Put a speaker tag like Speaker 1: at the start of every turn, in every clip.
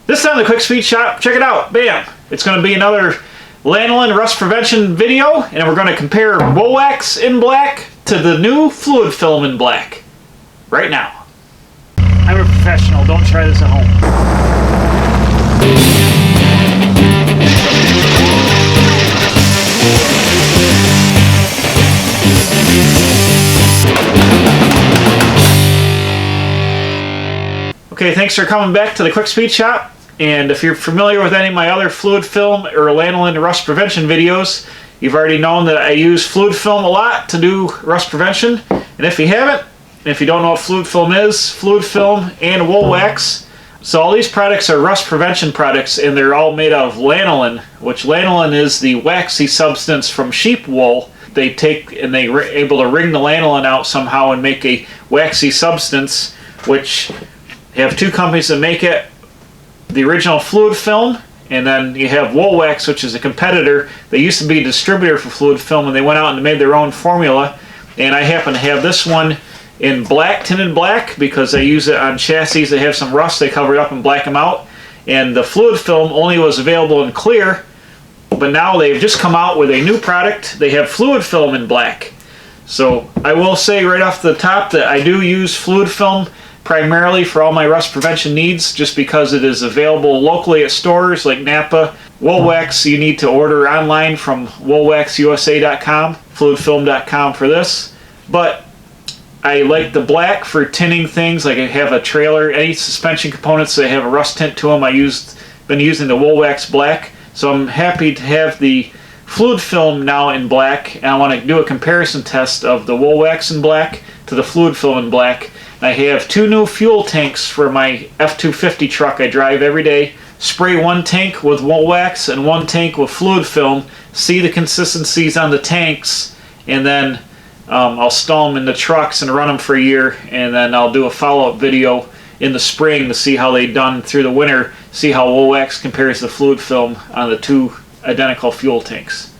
Speaker 1: This time the Quick Speed Shop, check it out, bam! It's going to be another lanolin rust prevention video, and we're going to compare Woolwax in black to the new fluid film in black. Right now. I'm a professional, don't try this at home. Okay, thanks for coming back to the Quick Speed Shop. And if you're familiar with any of my other fluid film or lanolin rust prevention videos, you've already known that I use fluid film a lot to do rust prevention. And if you haven't, and if you don't know what fluid film is, fluid film and Woolwax. So all these products are rust prevention products, and they're all made out of lanolin, which lanolin is the waxy substance from sheep wool. They take and they're able to wring the lanolin out somehow and make a waxy substance, which you have two companies that make it. The original fluid film, and then you have Woolwax, which is a competitor. They used to be a distributor for fluid film, and they went out and made their own formula. And I happen to have this one in black, tinted black, because I use it on chassis that have some rust. They cover it up and black them out. And the fluid film only was available in clear, but now they've just come out with a new product. They have fluid film in black. So I will say right off the top that I do use fluid film primarily for all my rust prevention needs, just because it is available locally at stores like Napa. Woolwax you need to order online from woolwaxusa.com, fluidfilm.com for this. But I like the black for tinting things, like I have a trailer, any suspension components that have a rust tint to them, been using the Woolwax black. So I'm happy to have the fluid film now in black, and I want to do a comparison test of the Woolwax in black to the fluid film in black. I have two new fuel tanks for my F-250 truck I drive every day. Spray one tank with Woolwax and one tank with fluid film. See the consistencies on the tanks, and then I'll install them in the trucks and run them for a year, and then I'll do a follow-up video in the spring to see how they've done through the winter, see how Woolwax compares to fluid film on the two identical fuel tanks.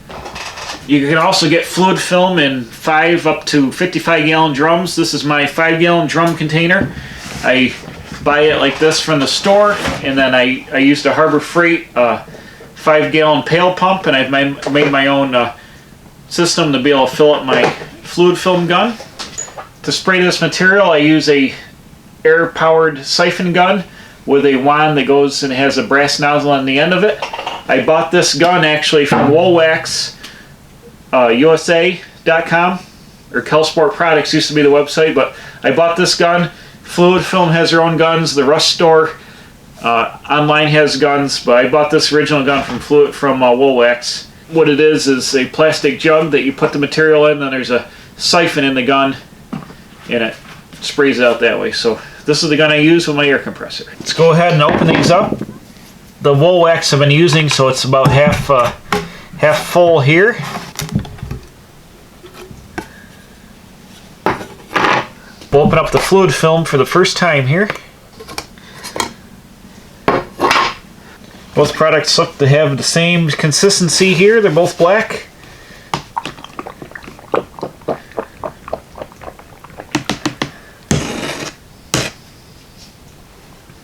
Speaker 1: You can also get fluid film in 5 up to 55 gallon drums. This is my 5 gallon drum container. I buy it like this from the store, and then I used a Harbor Freight 5 gallon pail pump, and I've made my own system to be able to fill up my fluid film gun. To spray this material, I use a air powered siphon gun with a wand that goes and has a brass nozzle on the end of it. I bought this gun actually from Woolwax USA.com, or Kelsport Products used to be the website, but I bought this gun. Fluid Film has their own guns. The Rust Store online has guns, but I bought this original gun from Woolwax. What it is a plastic jug that you put the material in, then there's a siphon in the gun, and it sprays it out that way. So this is the gun I use with my air compressor. Let's go ahead and open these up. The Woolwax I've been using, so it's about half full here. We'll open up the fluid film for the first time here. Both products look to have the same consistency here. They're both black.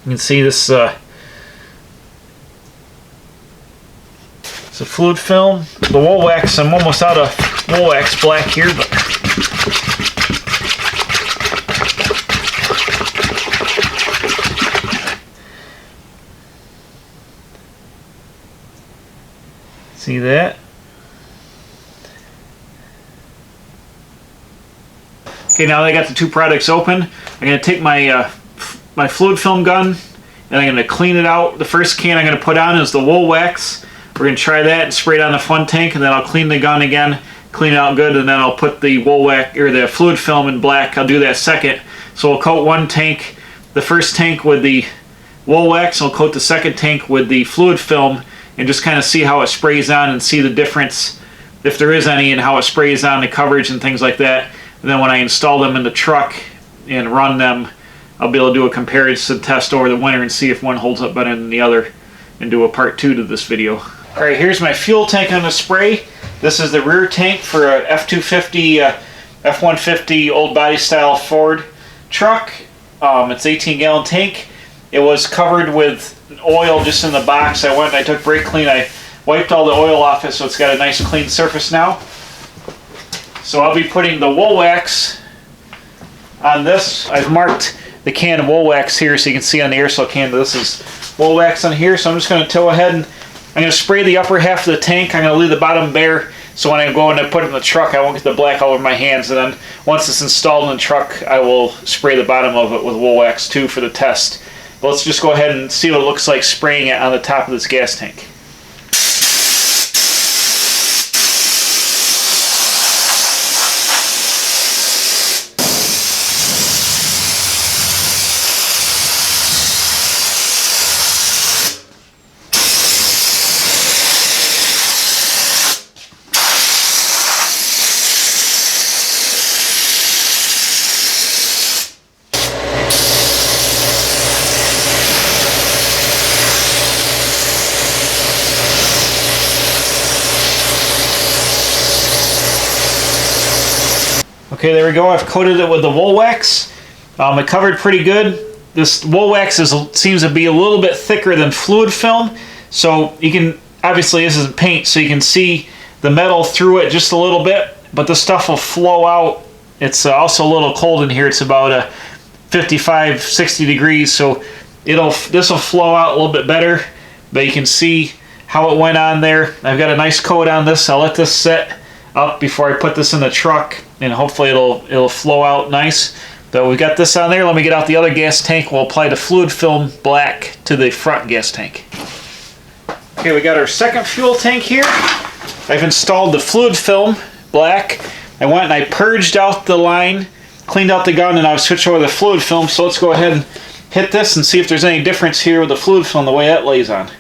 Speaker 1: You can see this it's a fluid film. The Woolwax, I'm almost out of Woolwax black here, but see that? Okay, now that I got the two products open, I'm going to take my my fluid film gun, and I'm going to clean it out. The first can I'm going to put on is the Woolwax. We're going to try that and spray it on the front tank, and then I'll clean the gun again, clean it out good, and then I'll put the Woolwax or the fluid film in black. I'll do that second. So we'll coat one tank, the first tank with the Woolwax, and I'll coat the second tank with the fluid film, and just kind of see how it sprays on and see the difference, if there is any, and how it sprays on the coverage and things like that. And then when I install them in the truck and run them, I'll be able to do a comparison test over the winter and see if one holds up better than the other, and do a part 2 to this video. Alright, here's my fuel tank on the spray. This is the rear tank for a F-250, F-150 old body style Ford truck. It's 18 gallon tank. it was covered with oil just in the box. I went and I took brake clean. I wiped all the oil off it so it's got a nice clean surface now. So I'll be putting the Woolwax on this. I've marked the can of Woolwax here so you can see on the aerosol can that this is Woolwax on here. So I'm just going to go ahead and I'm going to spray the upper half of the tank. I'm going to leave the bottom bare so when I go and I put it in the truck I won't get the black all over my hands. And then once it's installed in the truck I will spray the bottom of it with Woolwax too for the test. But let's just go ahead and see what it looks like spraying it on the top of this gas tank. Okay, there we go. I've coated it with the Woolwax. It covered pretty good. This Woolwax seems to be a little bit thicker than fluid film, so you can, obviously this isn't paint, so you can see the metal through it just a little bit, but the stuff will flow out. It's also a little cold in here. It's about 55, 60 degrees, so this will flow out a little bit better, but you can see how it went on there. I've got a nice coat on this. I'll let this set up before I put this in the truck, and hopefully it'll flow out nice. But we got this on there. Let me get out the other gas tank. We'll apply the fluid film black to the front gas tank. Okay, we got our second fuel tank here. I've installed the fluid film black. I went and I purged out the line, cleaned out the gun, and I'll switch over to the fluid film. So let's go ahead and hit this and see if there's any difference here with the fluid film, the way that lays on.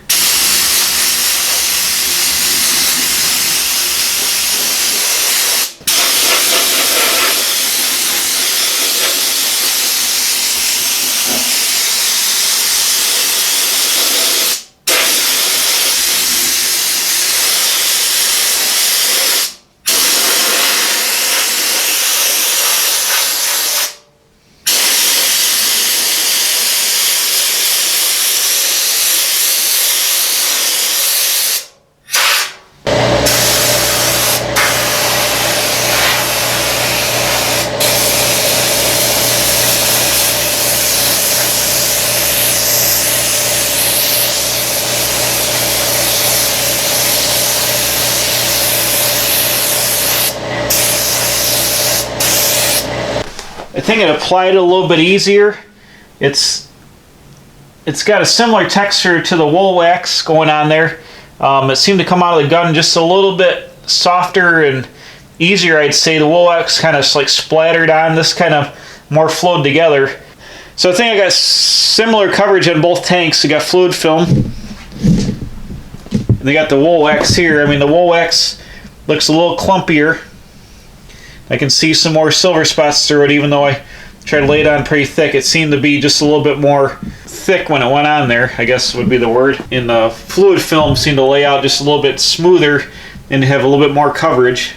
Speaker 1: I think it applied a little bit easier. It's got a similar texture to the Woolwax going on there. It seemed to come out of the gun just a little bit softer and easier, I'd say. The Woolwax kind of like splattered on. This kind of more flowed together. So I think I got similar coverage on both tanks. I got fluid film. And they got the Woolwax here. I mean, the Woolwax looks a little clumpier. I can see some more silver spots through it, even though I tried to lay it on pretty thick. It seemed to be just a little bit more thick when it went on there, I guess would be the word. And the fluid film seemed to lay out just a little bit smoother and have a little bit more coverage.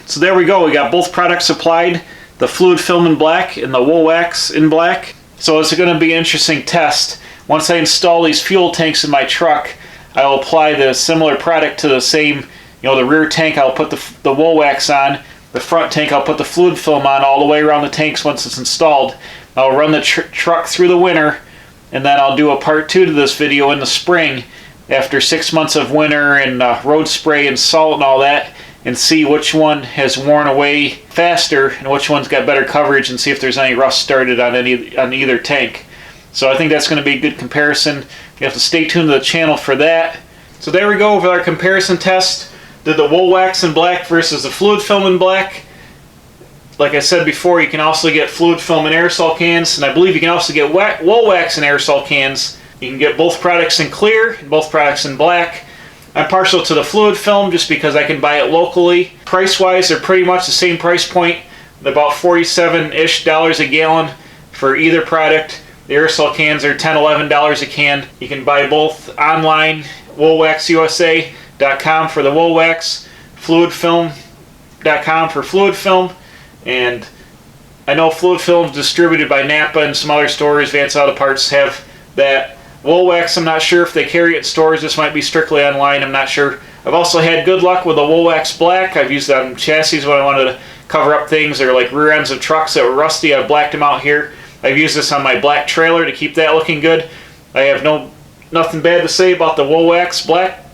Speaker 1: So there we go. We got both products applied, the fluid film in black and the Woolwax in black. So it's going to be an interesting test. Once I install these fuel tanks in my truck, I'll apply the similar product to the same, the rear tank. I'll put the Woolwax on. The front tank, I'll put the fluid film on all the way around the tanks once it's installed. I'll run the truck through the winter, and then I'll do a part 2 to this video in the spring after 6 months of winter and road spray and salt and all that, and see which one has worn away faster and which one's got better coverage, and see if there's any rust started on either tank. So I think that's going to be a good comparison. You have to stay tuned to the channel for that. So there we go with our comparison test. Did the Woolwax in black versus the fluid film in black. Like I said before, you can also get fluid film in aerosol cans, and I believe you can also get Woolwax in aerosol cans. You can get both products in clear and both products in black. I'm partial to the fluid film just because I can buy it locally. Price-wise, they're pretty much the same price point. They're about $47-ish a gallon for either product. The aerosol cans are $10, $11 a can. You can buy both online, woolwaxusa.com for the Woolwax, fluidfilm.com for fluid film, and I know fluid film is distributed by Napa and some other stores. Vance Auto Parts have That Woolwax, I'm not sure if they carry it in stores. This might be strictly online. I'm not sure. I've also had good luck with the Woolwax Black. I've used it on chassis when I wanted to cover up things, or like rear ends of trucks that were rusty. I blacked them out here. I've used this on my black trailer to keep that looking good. I have nothing bad to say about the Woolwax Black,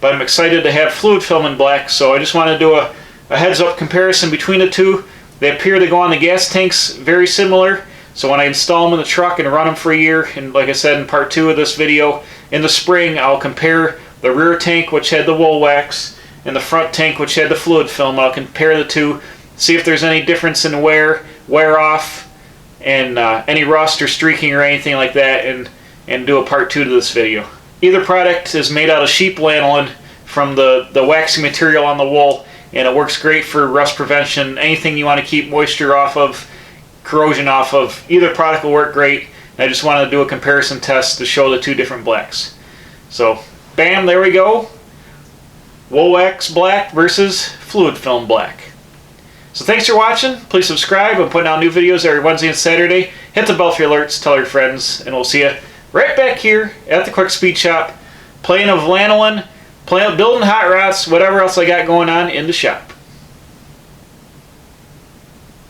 Speaker 1: but I'm excited to have fluid film in black, so I just want to do a heads-up comparison between the two. They appear to go on the gas tanks very similar, so when I install them in the truck and run them for a year, and like I said in part 2 of this video, in the spring I'll compare the rear tank, which had the Woolwax, and the front tank, which had the fluid film. I'll compare the two, see if there's any difference in wear off, and any rust or streaking or anything like that, and do a part 2 to this video. Either product is made out of sheep lanolin from the waxy material on the wool, and it works great for rust prevention. Anything you want to keep moisture off of, corrosion off of, either product will work great. I just wanted to do a comparison test to show the two different blacks. So, bam, there we go. Woolwax Black versus fluid film black. So thanks for watching. Please subscribe. I'm putting out new videos every Wednesday and Saturday. Hit the bell for alerts, tell your friends, and we'll see you right back here at the Quick Speed Shop, playing of lanolin, building hot rods, whatever else I got going on in the shop.